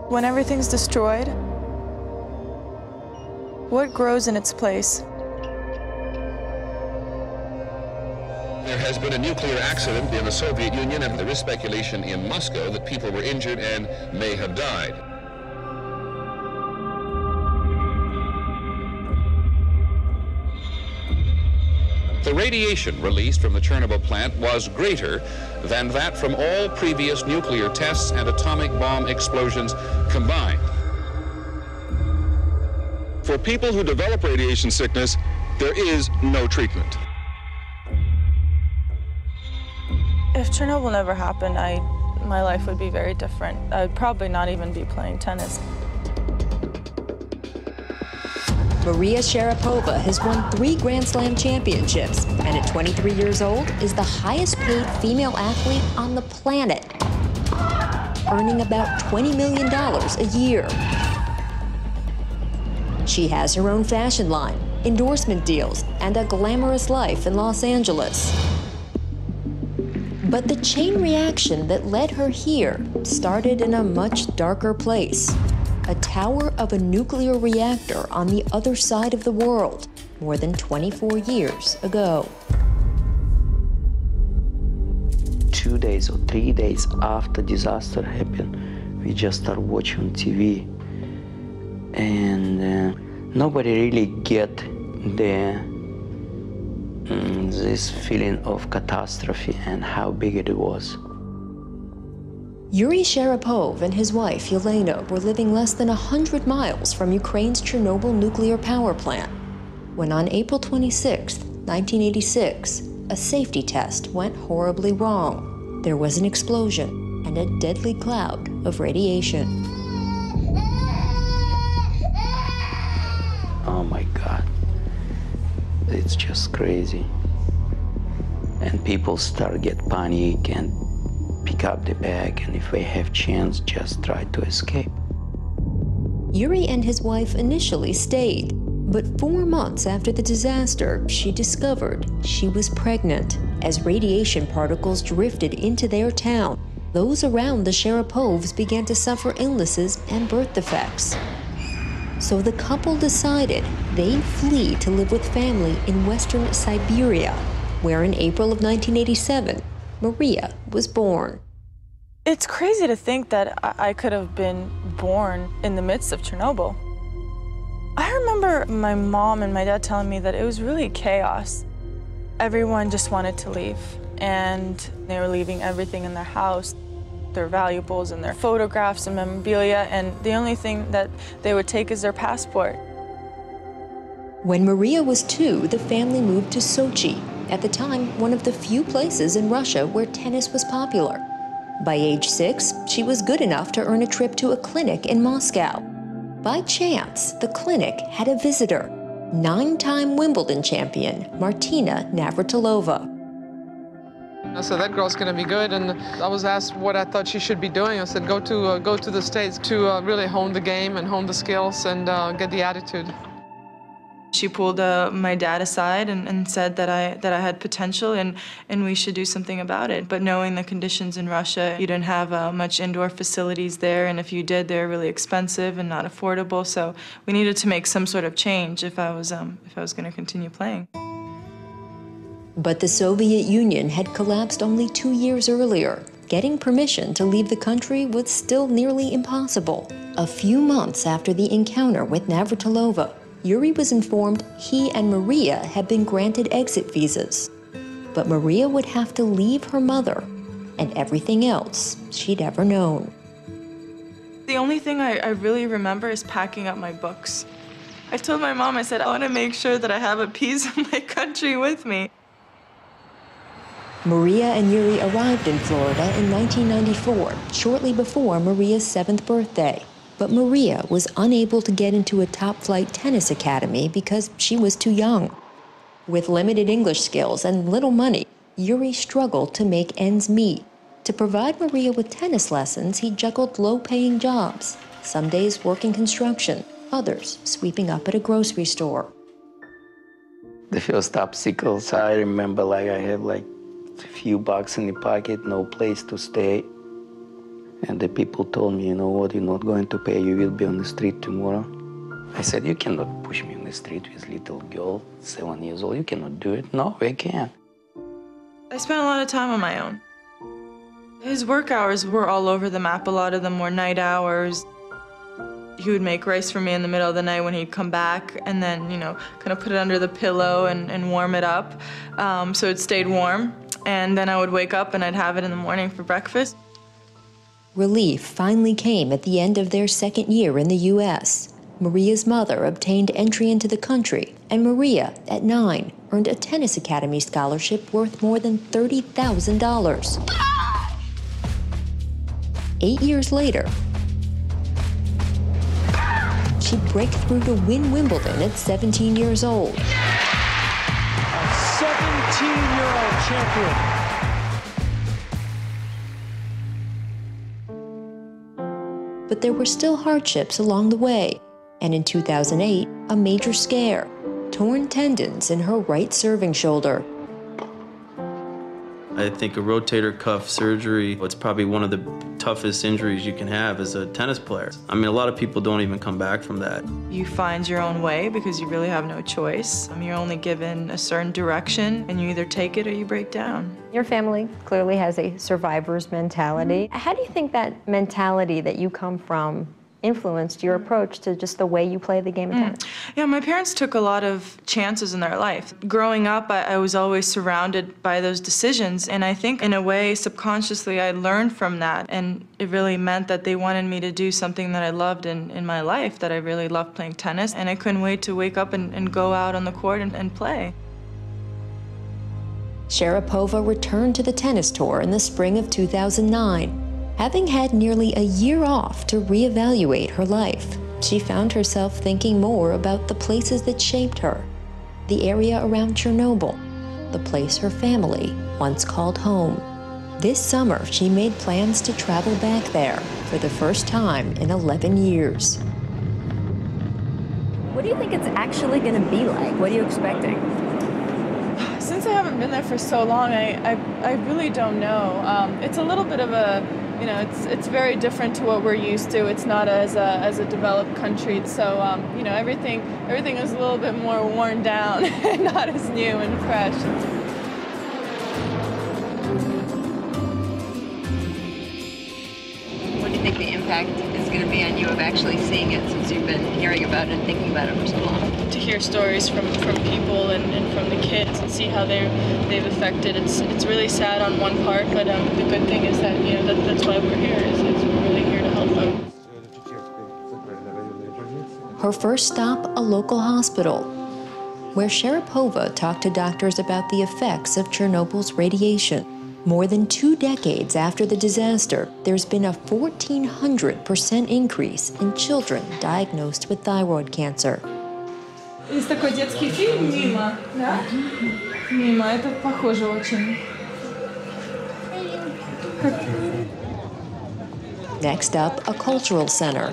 When everything's destroyed, what grows in its place? There has been a nuclear accident in the Soviet Union, and there is speculation in Moscow that people were injured and may have died. The radiation released from the Chernobyl plant was greater than that from all previous nuclear tests and atomic bomb explosions combined. For people who develop radiation sickness, there is no treatment. If Chernobyl never happened, my life would be very different. I'd probably not even be playing tennis. Maria Sharapova has won 3 Grand Slam championships and at 23 years old is the highest paid female athlete on the planet, earning about $20 million a year. She has her own fashion line, endorsement deals, and a glamorous life in Los Angeles. But the chain reaction that led her here started in a much darker place. A tower of a nuclear reactor on the other side of the world more than 24 years ago. 2 days or 3 days after disaster happened, we just started watching TV, and nobody really get this feeling of catastrophe and how big it was. Yuri Sharapov and his wife, Yelena, were living less than 100 miles from Ukraine's Chernobyl nuclear power plant when on April 26, 1986, a safety test went horribly wrong. There was an explosion and a deadly cloud of radiation. Oh my God, it's just crazy. And people start get panic and pick up the bag, and if they have chance, just try to escape. Yuri and his wife initially stayed, but 4 months after the disaster, she discovered she was pregnant. As radiation particles drifted into their town, those around the Sharapovs began to suffer illnesses and birth defects. So the couple decided they'd flee to live with family in western Siberia, where in April of 1987, Maria was born. It's crazy to think that I could have been born in the midst of Chernobyl. I remember my mom and my dad telling me that it was really chaos. Everyone just wanted to leave, and they were leaving everything in their house, their valuables and their photographs and memorabilia, and the only thing that they would take is their passport. When Maria was 2, the family moved to Sochi, at the time one of the few places in Russia where tennis was popular. By age 6, she was good enough to earn a trip to a clinic in Moscow. By chance, the clinic had a visitor, 9-time Wimbledon champion Martina Navratilova. I said, that girl's going to be good, and I was asked what I thought she should be doing. I said, go to the States to really hone the game and hone the skills and get the attitude. She pulled my dad aside and said that I had potential and we should do something about it. But knowing the conditions in Russia, you didn't have much indoor facilities there, and if you did, they were really expensive and not affordable. So we needed to make some sort of change if I was going to continue playing. But the Soviet Union had collapsed only 2 years earlier. Getting permission to leave the country was still nearly impossible. A few months after the encounter with Navratilova, Yuri was informed he and Maria had been granted exit visas. But Maria would have to leave her mother and everything else she'd ever known. The only thing I really remember is packing up my books. I told my mom, I said, I want to make sure that I have a piece of my country with me. Maria and Yuri arrived in Florida in 1994, shortly before Maria's 7th birthday. But Maria was unable to get into a top-flight tennis academy because she was too young. With limited English skills and little money, Yuri struggled to make ends meet. To provide Maria with tennis lessons, he juggled low-paying jobs, some days working construction, others sweeping up at a grocery store. The first obstacles, I remember I had a few bucks in the pocket, no place to stay. And the people told me, you know what, you're not going to pay, you will be on the street tomorrow. I said, you cannot push me on the street with little girl, 7 years old. You cannot do it. No, I can't. I spent a lot of time on my own. His work hours were all over the map. A lot of them were night hours. He would make rice for me in the middle of the night when he'd come back, and then, you know, kind of put it under the pillow and warm it up so it stayed warm. And then I would wake up and I'd have it in the morning for breakfast. Relief finally came at the end of their second year in the U.S. Maria's mother obtained entry into the country, and Maria, at 9, earned a tennis academy scholarship worth more than $30,000. 8 years later, she'd break through to win Wimbledon at 17 years old. A 17-year-old champion. But there were still hardships along the way, and in 2008, a major scare, torn tendons in her right serving shoulder. I think a rotator cuff surgery, it's probably one of the toughest injuries you can have as a tennis player. I mean, a lot of people don't even come back from that. You find your own way because you really have no choice. You're only given a certain direction, and you either take it or you break down. Your family clearly has a survivor's mentality. How do you think that mentality that you come from influenced your approach to just the way you play the game of tennis? Yeah, my parents took a lot of chances in their life. Growing up, I was always surrounded by those decisions, and I think in a way, subconsciously, I learned from that, and it really meant that they wanted me to do something that I loved in my life, that I really loved playing tennis, and I couldn't wait to wake up and go out on the court and play. Sharapova returned to the tennis tour in the spring of 2009. Having had nearly a year off to reevaluate her life, she found herself thinking more about the places that shaped her, the area around Chernobyl, the place her family once called home. This summer, she made plans to travel back there for the first time in 11 years. What do you think it's actually going to be like? What are you expecting? Since I haven't been there for so long, I really don't know. It's a little bit of a, you know, it's very different to what we're used to. It's not as a developed country, so you know, everything is a little bit more worn down and not as new and fresh. What do you think the impact is going to be on you of actually seeing it, since you've been hearing about it and thinking about it for so long? To hear stories from people and from the kids and see how they've affected. It's really sad on one part, but the good thing is that, you know, that's why we're here. Is we're really here to help them. Her first stop, a local hospital, where Sharapova talked to doctors about the effects of Chernobyl's radiation. More than 2 decades after the disaster, there's been a 1,400% increase in children diagnosed with thyroid cancer. Есть такой детский фильм «Мимо», да? «Мимо», это похоже очень. Next up, a cultural center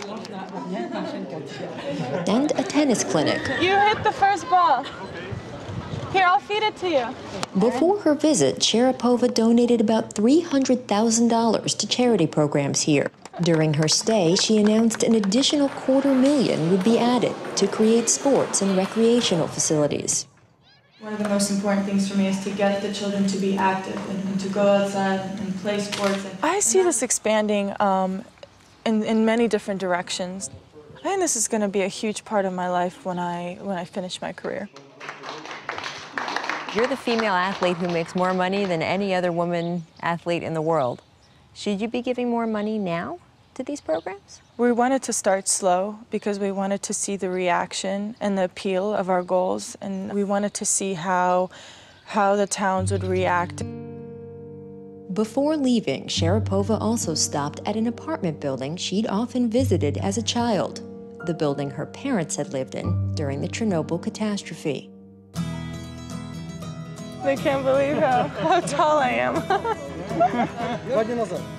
and a tennis clinic. You hit the first ball. Here, I'll feed it to you. Before her visit, Sharapova donated about $300,000 to charity programs here. During her stay, she announced an additional $250,000 would be added to create sports and recreational facilities. One of the most important things for me is to get the children to be active and to go outside and play sports. I see this expanding in many different directions. I think this is going to be a huge part of my life when I finish my career. You're the female athlete who makes more money than any other woman athlete in the world. Should you be giving more money now to these programs? We wanted to start slow because we wanted to see the reaction and the appeal of our goals, and we wanted to see how the towns would react. Before leaving, Sharapova also stopped at an apartment building she'd often visited as a child, the building her parents had lived in during the Chernobyl catastrophe. They can't believe how tall I am.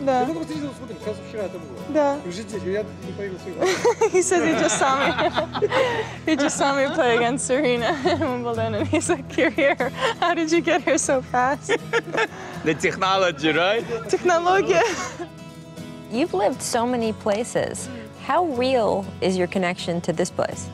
Да. Да. He says he just saw me. He just saw me play against Serena in Wimbledon, and he's like, "You're here. How did you get here so fast?" The technology, right? Technology. You've lived so many places. How real is your connection to this place?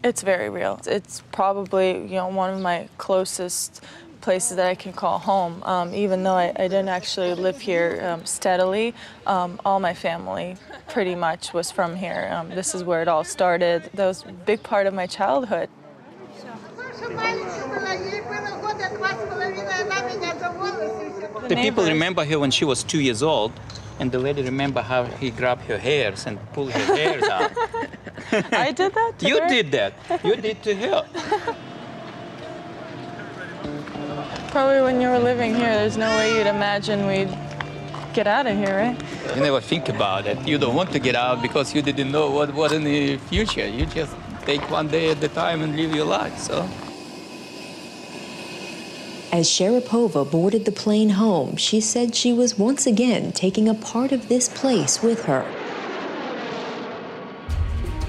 It's very real. It's probably, one of my closest places that I can call home. Even though I didn't actually live here steadily, all my family pretty much was from here. This is where it all started. That was a big part of my childhood. The people remember her when she was 2 years old, and the lady remember how he grabbed her hairs and pulled her hairs out. I did that to her? You did that. You did to her. Probably when you were living here, there's no way you'd imagine we'd get out of here, right? You never think about it. You don't want to get out because you didn't know what in the future. You just take one day at a time and live your life, so. As Sharapova boarded the plane home, she said she was once again taking a part of this place with her.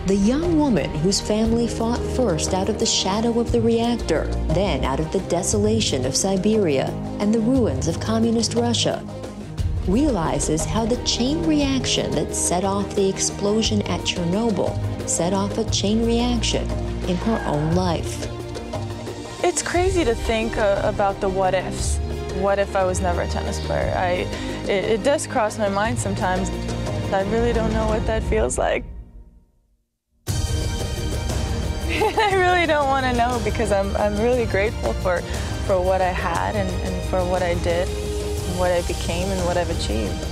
The young woman whose family fought first out of the shadow of the reactor, then out of the desolation of Siberia and the ruins of communist Russia, realizes how the chain reaction that set off the explosion at Chernobyl set off a chain reaction in her own life. It's crazy to think about the what ifs. What if I was never a tennis player? It does cross my mind sometimes. I really don't know what that feels like. I really don't want to know because I'm really grateful for what I had and for what I did, and what I became and what I've achieved.